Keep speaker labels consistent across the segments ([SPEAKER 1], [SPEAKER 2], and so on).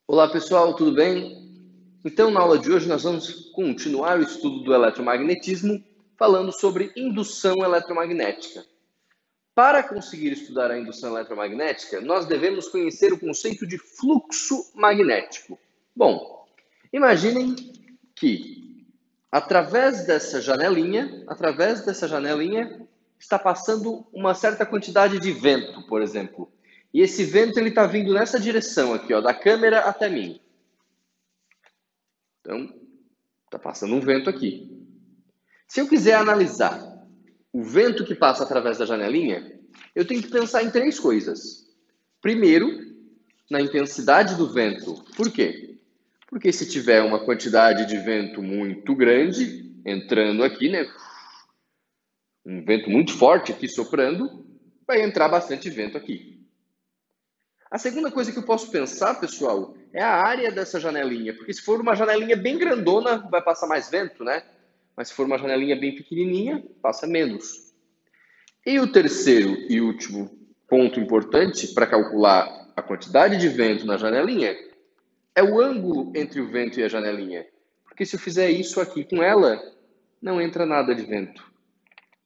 [SPEAKER 1] Olá pessoal, tudo bem? Então, na aula de hoje, nós vamos continuar o estudo do eletromagnetismo, falando sobre indução eletromagnética. Para conseguir estudar a indução eletromagnética, nós devemos conhecer o conceito de fluxo magnético. Bom, imaginem que através dessa janelinha, está passando uma certa quantidade de vento, por exemplo. E esse vento está vindo nessa direção aqui, ó, da câmera até mim. Então, está passando um vento aqui. Se eu quiser analisar o vento que passa através da janelinha, eu tenho que pensar em três coisas. Primeiro, na intensidade do vento. Por quê? Porque se tiver uma quantidade de vento muito grande entrando aqui, né? Um vento muito forte aqui soprando, vai entrar bastante vento aqui. A segunda coisa que eu posso pensar, pessoal, é a área dessa janelinha. Porque se for uma janelinha bem grandona, vai passar mais vento, né? Mas se for uma janelinha bem pequenininha, passa menos. E o terceiro e último ponto importante para calcular a quantidade de vento na janelinha é o ângulo entre o vento e a janelinha. Porque se eu fizer isso aqui com ela, não entra nada de vento.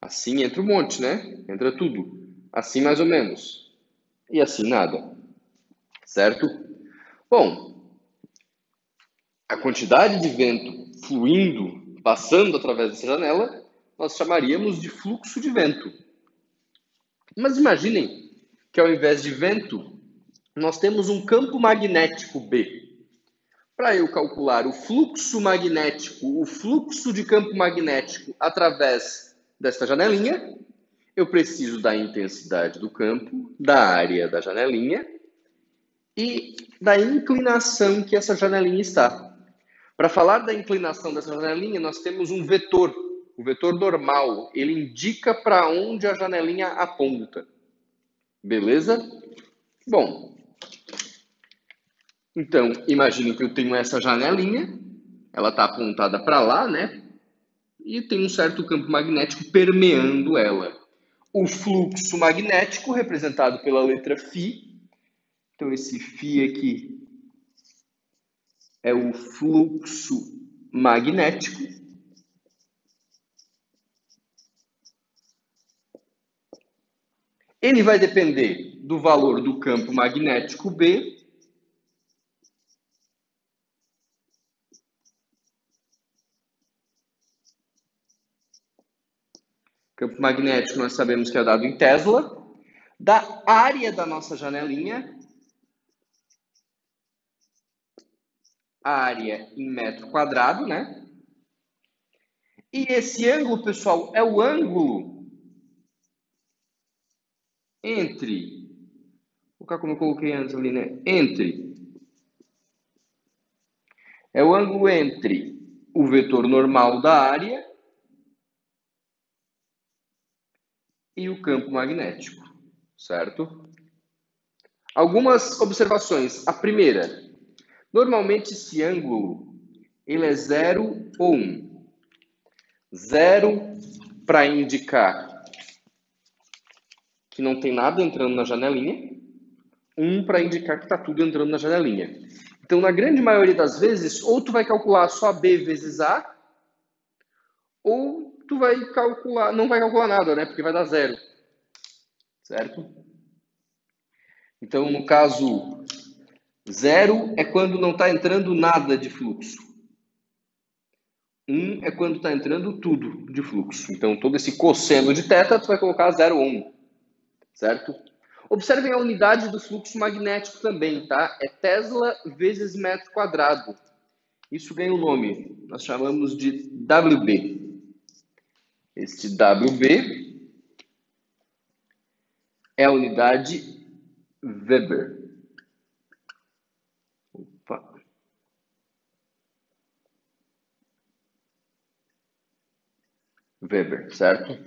[SPEAKER 1] Assim entra um monte, né? Entra tudo. Assim mais ou menos. E assim nada. Certo? Bom, a quantidade de vento fluindo, passando através dessa janela, nós chamaríamos de fluxo de vento. Mas imaginem que ao invés de vento, nós temos um campo magnético B. Para eu calcular o fluxo magnético, o fluxo de campo magnético através desta janelinha, eu preciso da intensidade do campo, da área da janelinha e da inclinação que essa janelinha está. Para falar da inclinação dessa janelinha, nós temos um vetor, o vetor normal. Ele indica para onde a janelinha aponta. Beleza? Bom, então, imagine que eu tenho essa janelinha, ela está apontada para lá, né? E tem um certo campo magnético permeando ela. O fluxo magnético, representado pela letra φ. Então, esse φ aqui é o fluxo magnético. Ele vai depender do valor do campo magnético B campo magnético nós sabemos que é dado em Tesla, da área da nossa janelinha, a área em metro quadrado, né? E esse ângulo, pessoal, é o ângulo entre, vou colocar como eu coloquei antes ali, né? É o ângulo entre o vetor normal da área e o campo magnético, certo? Algumas observações. A primeira, normalmente esse ângulo ele é 0 ou 1. 0 para indicar que não tem nada entrando na janelinha, 1 para indicar que está tudo entrando na janelinha. Então, na grande maioria das vezes, ou tu vai calcular só B vezes A, ou tu vai calcular, não vai calcular nada, né? Porque vai dar 0. Certo? Então, no caso, 0 é quando não está entrando nada de fluxo. 1 é quando está entrando tudo de fluxo. Então, todo esse cosseno de θ, tu vai colocar 0 ou 1. Certo? Observem a unidade do fluxo magnético também, tá? É Tesla vezes metro quadrado. Isso ganha um nome. Nós chamamos de WB. Este WB é a unidade Weber. Opa. Weber, certo?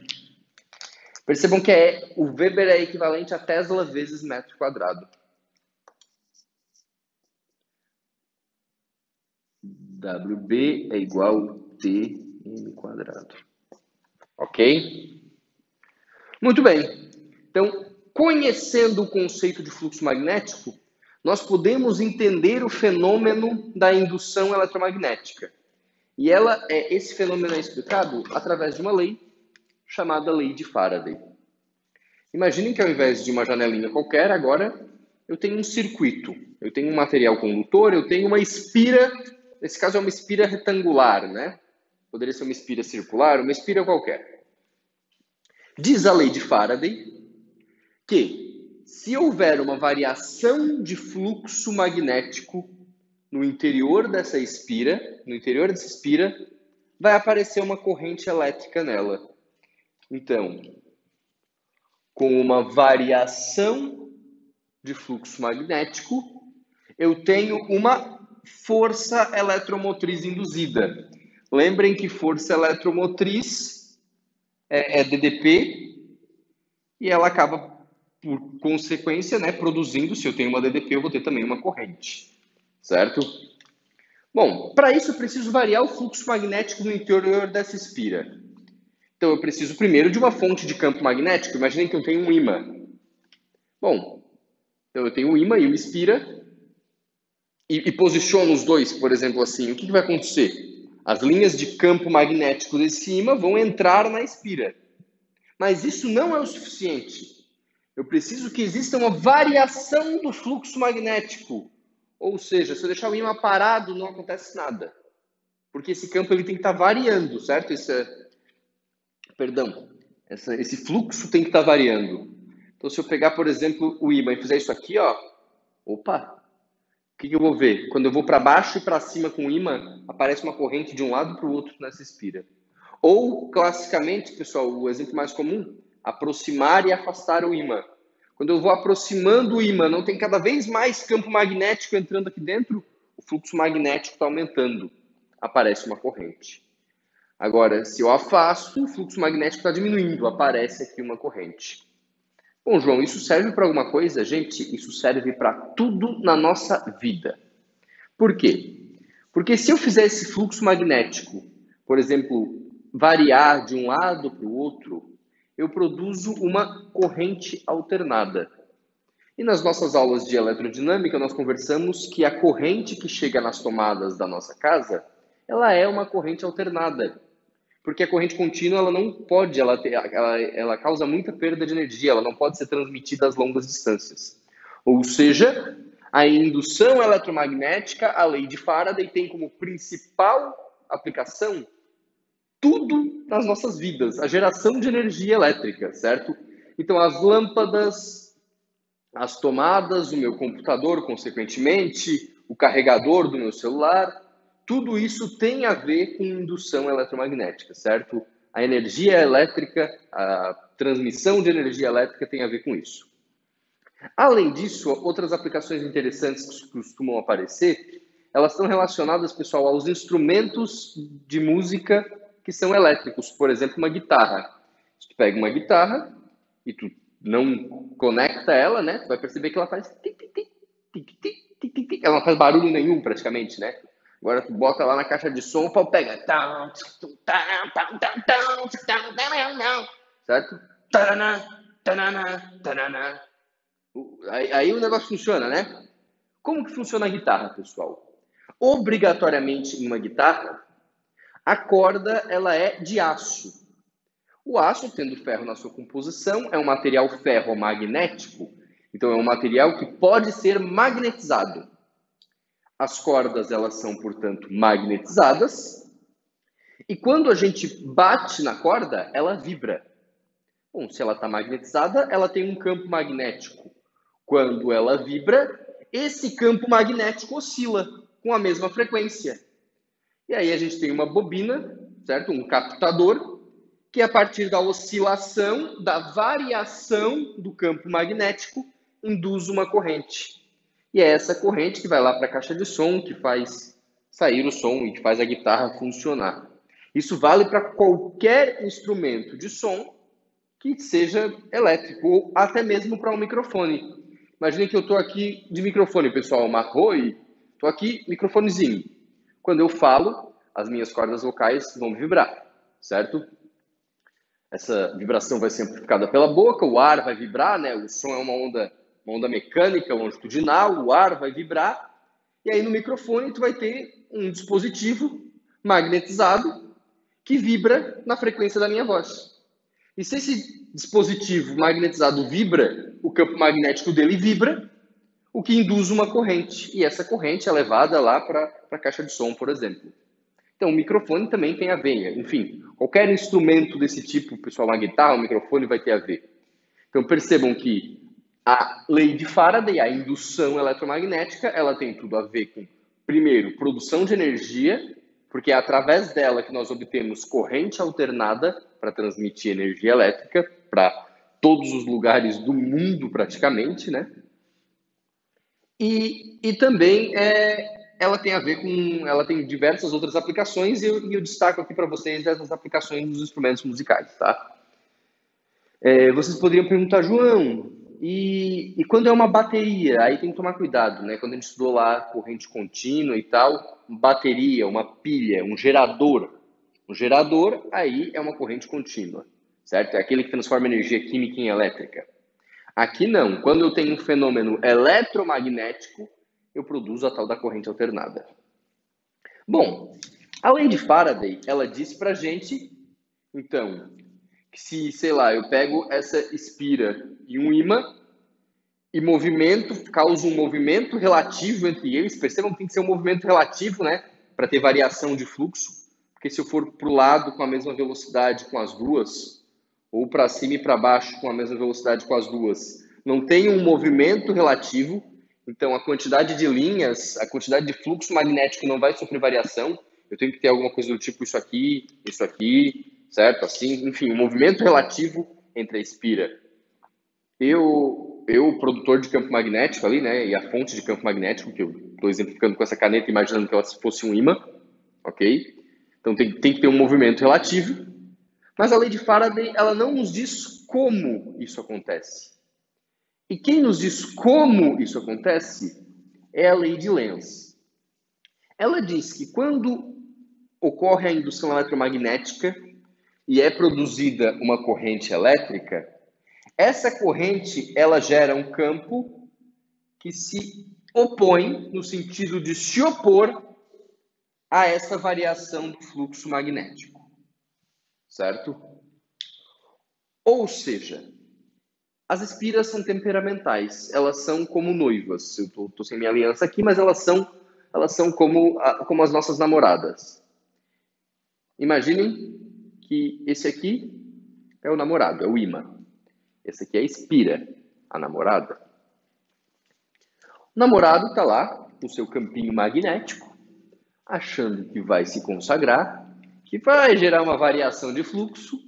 [SPEAKER 1] Percebam que o Weber é equivalente a Tesla vezes metro quadrado. WB é igual a TM quadrado. Ok? Muito bem. Então, conhecendo o conceito de fluxo magnético, nós podemos entender o fenômeno da indução eletromagnética. E esse fenômeno é explicado através de uma lei chamada lei de Faraday. Imaginem que ao invés de uma janelinha qualquer, agora eu tenho um circuito, eu tenho um material condutor, eu tenho uma espira, nesse caso é uma espira retangular, né? Poderia ser uma espira circular, uma espira qualquer. Diz a lei de Faraday que se houver uma variação de fluxo magnético no interior dessa espira, vai aparecer uma corrente elétrica nela. Então, com uma variação de fluxo magnético, eu tenho uma força eletromotriz induzida. Lembrem que força eletromotriz é DDP e ela acaba, por consequência, né, produzindo, se eu tenho uma DDP, eu vou ter também uma corrente, certo? Bom, para isso eu preciso variar o fluxo magnético no interior dessa espira. Então eu preciso primeiro de uma fonte de campo magnético. Imaginem que eu tenho um ímã. Bom, então eu tenho um ímã e uma espira e posiciono os dois, por exemplo, assim. O que vai acontecer? As linhas de campo magnético desse ímã vão entrar na espira. Mas isso não é o suficiente. Eu preciso que exista uma variação do fluxo magnético. Ou seja, se eu deixar o ímã parado, não acontece nada. Porque esse campo ele tem que estar variando, certo? Esse fluxo tem que estar variando. Então, se eu pegar, por exemplo, o ímã e fizer isso aqui, ó, opa, o que eu vou ver? Quando eu vou para baixo e para cima com o ímã, aparece uma corrente de um lado para o outro nessa espira. Ou, classicamente, pessoal, o exemplo mais comum, aproximar e afastar o ímã. Quando eu vou aproximando o ímã, não tem cada vez mais campo magnético entrando aqui dentro, o fluxo magnético está aumentando. Aparece uma corrente. Agora, se eu afasto, o fluxo magnético está diminuindo, aparece aqui uma corrente. Bom, João, isso serve para alguma coisa? Gente, isso serve para tudo na nossa vida. Por quê? Porque se eu fizer esse fluxo magnético, por exemplo, variar de um lado para o outro, eu produzo uma corrente alternada. E nas nossas aulas de eletrodinâmica, nós conversamos que a corrente que chega nas tomadas da nossa casa, ela é uma corrente alternada. Porque a corrente contínua, ela não pode, ela causa muita perda de energia, ela não pode ser transmitida às longas distâncias. Ou seja, a indução eletromagnética, a lei de Faraday, tem como principal aplicação tudo nas nossas vidas, a geração de energia elétrica, certo? Então, as lâmpadas, as tomadas, o meu computador, consequentemente, o carregador do meu celular, tudo isso tem a ver com indução eletromagnética, certo? A energia elétrica, a transmissão de energia elétrica tem a ver com isso. Além disso, outras aplicações interessantes que costumam aparecer, elas estão relacionadas, pessoal, aos instrumentos de música que são elétricos. Por exemplo, uma guitarra. Se tu pega uma guitarra e tu não conecta ela, né? Tu vai perceber que ela faz... Ela não faz barulho nenhum, praticamente, né? Agora tu bota lá na caixa de som, o pau pega. Certo? Aí o negócio funciona, né? Como que funciona a guitarra, pessoal? Obrigatoriamente em uma guitarra, a corda ela é de aço. O aço, tendo ferro na sua composição, é um material ferromagnético. Então é um material que pode ser magnetizado. As cordas, elas são, portanto, magnetizadas. E quando a gente bate na corda, ela vibra. Bom, se ela está magnetizada, ela tem um campo magnético. Quando ela vibra, esse campo magnético oscila com a mesma frequência. E aí a gente tem uma bobina, certo? Um captador, que a partir da oscilação, da variação do campo magnético, induz uma corrente. E é essa corrente que vai lá para a caixa de som, que faz sair o som e que faz a guitarra funcionar. Isso vale para qualquer instrumento de som que seja elétrico, ou até mesmo para um microfone. Imagine que eu estou aqui de microfone, pessoal, estou aqui, microfonezinho. Quando eu falo, as minhas cordas vocais vão vibrar, certo? Essa vibração vai ser amplificada pela boca, o ar vai vibrar, né? O som é uma onda uma onda mecânica, longitudinal, o ar vai vibrar, e aí no microfone tu vai ter um dispositivo magnetizado que vibra na frequência da minha voz. E se esse dispositivo magnetizado vibra, o campo magnético dele vibra, o que induz uma corrente. E essa corrente é levada lá para a caixa de som, por exemplo. Então, o microfone também tem a ver. Enfim, qualquer instrumento desse tipo, pessoal, uma guitarra, um microfone vai ter a ver. Então, percebam que a lei de Faraday, a indução eletromagnética, ela tem tudo a ver com, primeiro, produção de energia, porque é através dela que nós obtemos corrente alternada para transmitir energia elétrica para todos os lugares do mundo, praticamente, né? E também ela tem a ver com, ela tem diversas outras aplicações e eu destaco aqui para vocês essas aplicações dos instrumentos musicais, tá? Vocês poderiam perguntar, João, e quando é uma bateria? Aí tem que tomar cuidado, né? Quando a gente estudou lá corrente contínua e tal, bateria, uma pilha, um gerador. Um gerador, aí é uma corrente contínua, certo? É aquele que transforma energia química em elétrica. Aqui não. Quando eu tenho um fenômeno eletromagnético, eu produzo a tal da corrente alternada. Bom, a lei de Faraday, ela disse pra gente, então, que se, sei lá, eu pego essa espira e um ímã e movimento, causa um movimento relativo entre eles. Percebam que tem que ser um movimento relativo, né? Para ter variação de fluxo. Porque se eu for para o lado com a mesma velocidade com as duas, ou para cima e para baixo com a mesma velocidade com as duas, não tem um movimento relativo. Então, a quantidade de linhas, a quantidade de fluxo magnético não vai sofrer variação. Eu tenho que ter alguma coisa do tipo isso aqui, certo? Assim, enfim, um movimento relativo entre a espira. Eu, produtor de campo magnético ali, né, e a fonte de campo magnético, que eu estou exemplificando com essa caneta, imaginando que ela fosse um ímã, ok? Então tem que ter um movimento relativo, mas a lei de Faraday, ela não nos diz como isso acontece. E quem nos diz como isso acontece é a lei de Lenz. Ela diz que quando ocorre a indução eletromagnética e é produzida uma corrente elétrica, essa corrente ela gera um campo que se opõe, no sentido de se opor a essa variação do fluxo magnético, certo? Ou seja, as espiras são temperamentais, elas são como noivas. Eu tô sem minha aliança aqui, mas elas são como as nossas namoradas. Imaginem que esse aqui é o namorado, é o imã. Esse aqui é a espira, a namorada. O namorado está lá com seu campinho magnético, achando que vai se consagrar, que vai gerar uma variação de fluxo,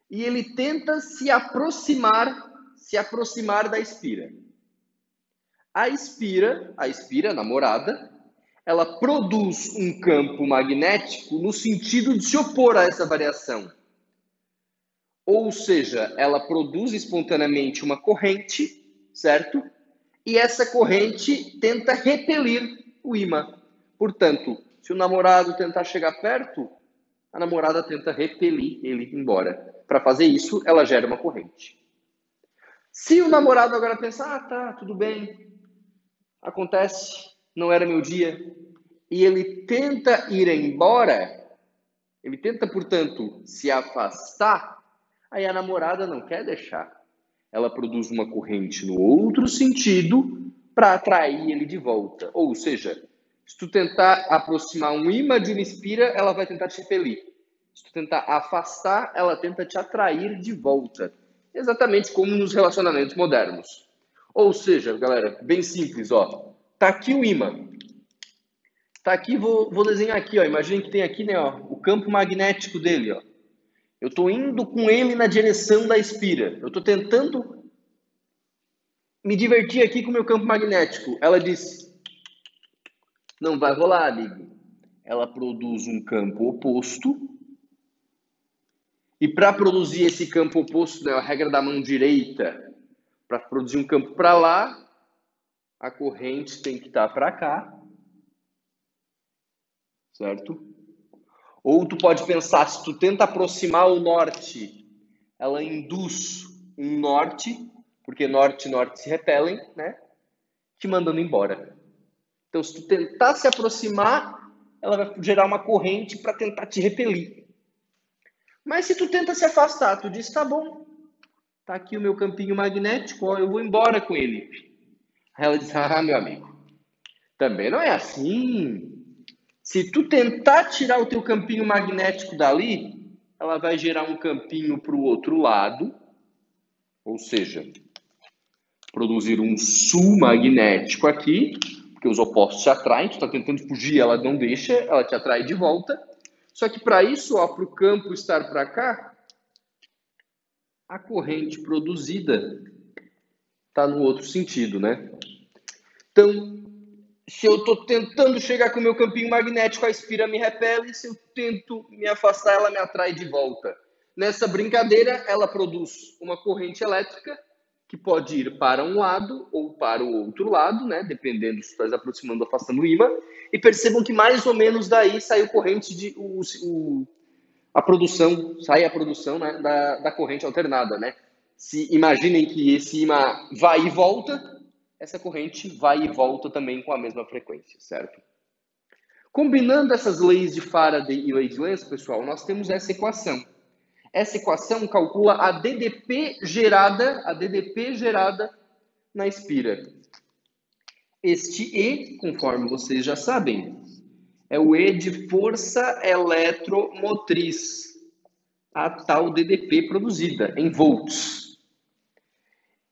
[SPEAKER 1] e ele tenta se aproximar da espira. A espira, a namorada, ela produz um campo magnético no sentido de se opor a essa variação. Ou seja, ela produz espontaneamente uma corrente, certo? E essa corrente tenta repelir o ímã. Portanto, se o namorado tentar chegar perto, a namorada tenta repelir ele embora. Para fazer isso, ela gera uma corrente. Se o namorado agora pensar, tá, tudo bem, acontece, não era meu dia, e ele tenta ir embora, ele tenta, portanto, se afastar, aí a namorada não quer deixar. Ela produz uma corrente no outro sentido para atrair ele de volta. Ou seja, se tu tentar aproximar um ímã de uma espira, ela vai tentar te repelir. Se tu tentar afastar, ela tenta te atrair de volta. Exatamente como nos relacionamentos modernos. Ou seja, galera, bem simples, ó. Tá aqui o ímã. Tá aqui, vou desenhar aqui, ó. Imagina que tem aqui, né, ó, o campo magnético dele, ó. Eu estou indo com ele na direção da espira. Eu estou tentando me divertir aqui com o meu campo magnético. Ela diz, não vai rolar, amigo. Ela produz um campo oposto. E para produzir esse campo oposto, né, a regra da mão direita, para produzir um campo para lá, a corrente tem que estar para cá. Certo? Ou tu pode pensar, se tu tenta aproximar o norte, ela induz um norte, porque norte e norte se repelem, né? Te mandando embora. Então, se tu tentar se aproximar, ela vai gerar uma corrente para tentar te repelir. Mas se tu tenta se afastar, tu diz, tá bom, tá aqui o meu campinho magnético, ó, eu vou embora com ele. Aí ela diz, ah, meu amigo, também não é assim. Se tu tentar tirar o teu campinho magnético dali, ela vai gerar um campinho para o outro lado, ou seja, produzir um sul magnético aqui, porque os opostos se atraem, tu está tentando fugir, ela não deixa, ela te atrai de volta. Só que para isso, para o campo estar para cá, a corrente produzida está no outro sentido, né? Então, se eu estou tentando chegar com o meu campinho magnético, a espira me repele, se eu tento me afastar, ela me atrai de volta. Nessa brincadeira, ela produz uma corrente elétrica que pode ir para um lado ou para o outro lado, né? Dependendo se está aproximando ou afastando o ímã. E percebam que mais ou menos daí saiu corrente de a produção, sai a produção, né, da corrente alternada, né? Se imaginem que esse ímã vai e volta, essa corrente vai e volta também com a mesma frequência, certo? Combinando essas leis de Faraday e lei de Lenz, pessoal, nós temos essa equação. Essa equação calcula a DDP gerada na espira. Este E, conforme vocês já sabem, é o E de força eletromotriz, a tal DDP produzida em volts.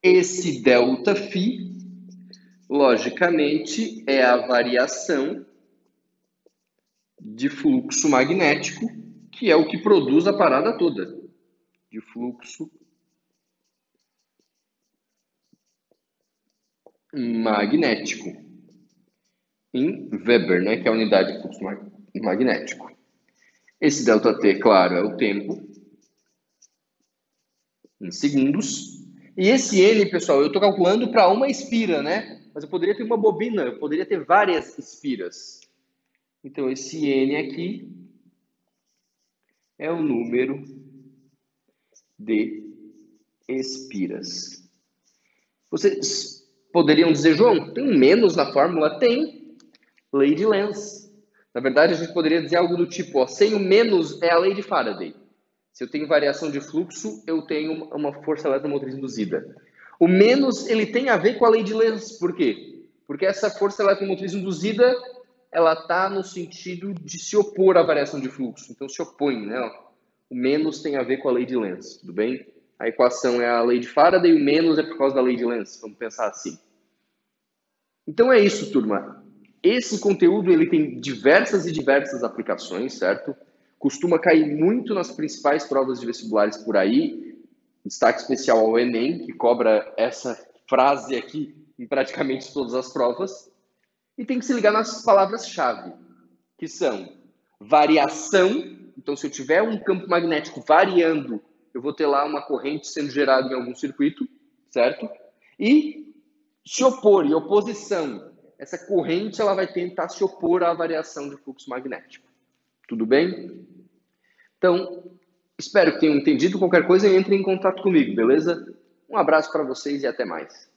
[SPEAKER 1] Esse ΔΦ, logicamente, é a variação de fluxo magnético, que é o que produz a parada toda, de fluxo magnético, em Weber, né, que é a unidade de fluxo magnético. Esse ΔT, claro, é o tempo, em segundos. E esse N, pessoal, eu estou calculando para uma espira, né? Mas eu poderia ter uma bobina, eu poderia ter várias espiras. Então, esse N aqui é o número de espiras. Vocês poderiam dizer, João, tem um menos na fórmula? Tem. Lei de Lenz. Na verdade, a gente poderia dizer algo do tipo, ó, sem o menos é a lei de Faraday. Se eu tenho variação de fluxo, eu tenho uma força eletromotriz induzida. O menos, ele tem a ver com a lei de Lenz. Por quê? Porque essa força eletromotriz induzida, ela está no sentido de se opor à variação de fluxo. Então, se opõe, né? O menos tem a ver com a lei de Lenz, tudo bem? A equação é a lei de Faraday e o menos é por causa da lei de Lenz. Vamos pensar assim. Então é isso, turma. Esse conteúdo ele tem diversas e diversas aplicações, certo? Costuma cair muito nas principais provas de vestibulares por aí. Destaque especial ao Enem, que cobra essa frase aqui em praticamente todas as provas. E tem que se ligar nas palavras-chave, que são variação. Então, se eu tiver um campo magnético variando, eu vou ter lá uma corrente sendo gerada em algum circuito, certo? E se opor, e oposição. Essa corrente ela vai tentar se opor à variação de fluxo magnético. Tudo bem? Então, espero que tenham entendido. Qualquer coisa, entre em contato comigo, beleza? Um abraço para vocês e até mais.